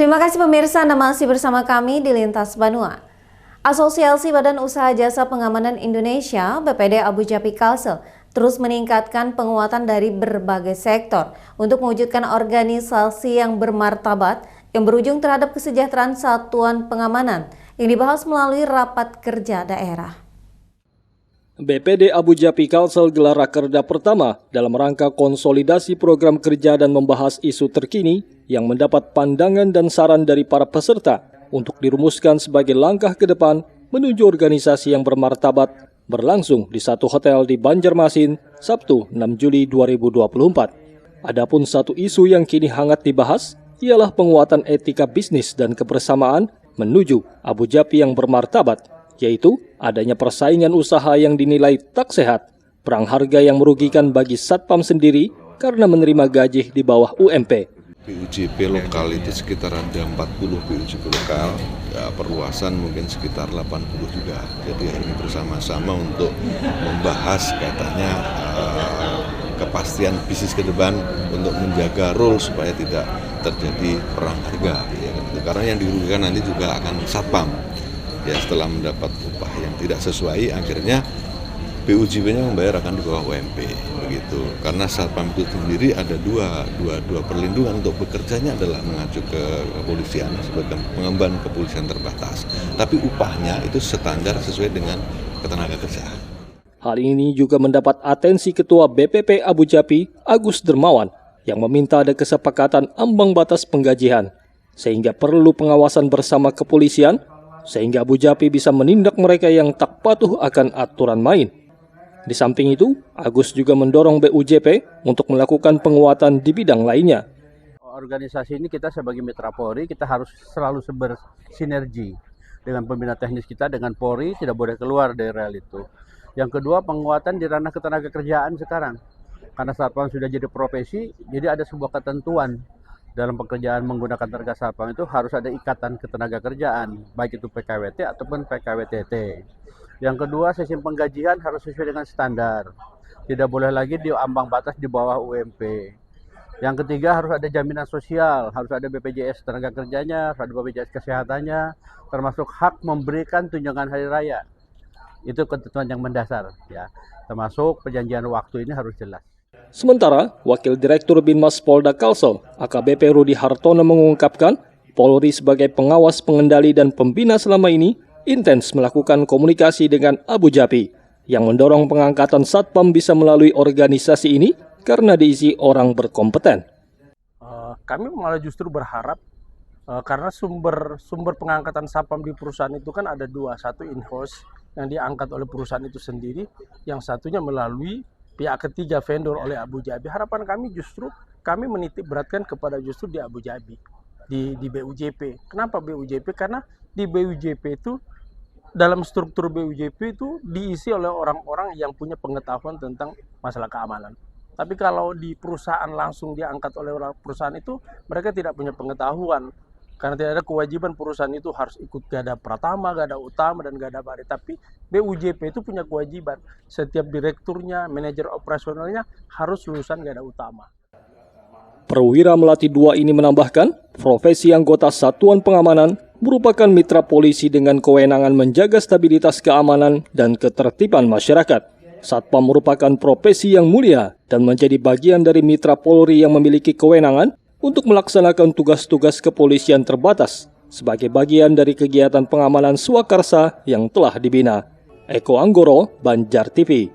Terima kasih pemirsa, Anda masih bersama kami di Lintas Banua. Asosiasi Badan Usaha Jasa Pengamanan Indonesia (BPD) Abu Dhabi Kalsel terus meningkatkan penguatan dari berbagai sektor untuk mewujudkan organisasi yang bermartabat yang berujung terhadap kesejahteraan satuan pengamanan yang dibahas melalui rapat kerja daerah. BPD Abu Dhabi Kalsel gelar rakerda pertama dalam rangka konsolidasi program kerja dan membahas isu terkini yang mendapat pandangan dan saran dari para peserta untuk dirumuskan sebagai langkah ke depan menuju organisasi yang bermartabat berlangsung di satu hotel di Banjarmasin, Sabtu 6 Juli 2024. Adapun satu isu yang kini hangat dibahas ialah penguatan etika bisnis dan kebersamaan menuju Abu Dhabi yang bermartabat, yaitu adanya persaingan usaha yang dinilai tak sehat, perang harga yang merugikan bagi Satpam sendiri karena menerima gaji di bawah UMP. BUJP lokal itu sekitar ada 40 BUJP lokal, ya, perluasan mungkin sekitar 80 juga. Jadi ini bersama-sama untuk membahas katanya kepastian bisnis ke depan untuk menjaga rule supaya tidak terjadi perang harga. Ya, karena yang dirugikan nanti juga akan Satpam. Ya, setelah mendapat upah yang tidak sesuai, akhirnya BUJP-nya membayar akan di bawah UMP, begitu. Karena Satpam itu sendiri ada dua perlindungan untuk bekerjanya adalah mengacu ke kepolisian sebagai pengemban kepolisian terbatas. Tapi upahnya itu standar sesuai dengan ketenaga kerjaan. Hal ini juga mendapat atensi Ketua BPP Abu Dhabi, Agus Dermawan, yang meminta ada kesepakatan ambang batas penggajian, sehingga perlu pengawasan bersama kepolisian, sehingga Abu Dhabi bisa menindak mereka yang tak patuh akan aturan main. Di samping itu, Agus juga mendorong BUJP untuk melakukan penguatan di bidang lainnya. Organisasi ini kita sebagai mitra Polri, kita harus selalu bersinergi dengan pembina teknis kita, dengan Polri, tidak boleh keluar dari rel itu. Yang kedua, penguatan di ranah ketenaga kerjaan sekarang. Karena Satpam sudah jadi profesi, jadi ada sebuah ketentuan dalam pekerjaan menggunakan tenaga Satpam itu harus ada ikatan ketenaga kerjaan, baik itu PKWT ataupun PKWTT. Yang kedua, sistem penggajian harus sesuai dengan standar. Tidak boleh lagi di ambang batas di bawah UMP. Yang ketiga, harus ada jaminan sosial, harus ada BPJS tenaga kerjanya, harus ada BPJS kesehatannya, termasuk hak memberikan tunjangan hari raya. Itu ketentuan yang mendasar, ya. Termasuk perjanjian waktu ini harus jelas. Sementara, Wakil Direktur Binmas Polda Kalsel, AKBP Rudi Hartono mengungkapkan, Polri sebagai pengawas, pengendali, dan pembina selama ini intens melakukan komunikasi dengan Abu Dhabi yang mendorong pengangkatan Satpam bisa melalui organisasi ini karena diisi orang berkompeten. Kami malah justru berharap karena sumber pengangkatan Satpam di perusahaan itu kan ada dua, satu in-house yang diangkat oleh perusahaan itu sendiri, yang satunya melalui pihak ketiga vendor oleh Abu Dhabi. Harapan kami justru kami menitik beratkan kepada justru di Abu Dhabi, di BUJP. Kenapa BUJP? Karena di BUJP itu, dalam struktur BUJP itu diisi oleh orang-orang yang punya pengetahuan tentang masalah keamanan. Tapi kalau di perusahaan langsung diangkat oleh orang perusahaan itu, mereka tidak punya pengetahuan. Karena tidak ada kewajiban perusahaan itu harus ikut Gada Pratama, Gada Utama, dan Gada Bari. Tapi BUJP itu punya kewajiban. Setiap direkturnya, manajer operasionalnya harus lulusan Gada Utama. Perwira Melati II ini menambahkan, profesi anggota Satuan Pengamanan merupakan mitra polisi dengan kewenangan menjaga stabilitas keamanan dan ketertiban masyarakat. Satpam merupakan profesi yang mulia dan menjadi bagian dari mitra Polri yang memiliki kewenangan untuk melaksanakan tugas-tugas kepolisian terbatas sebagai bagian dari kegiatan pengamanan swakarsa yang telah dibina. Eko Anggoro, Banjar TV.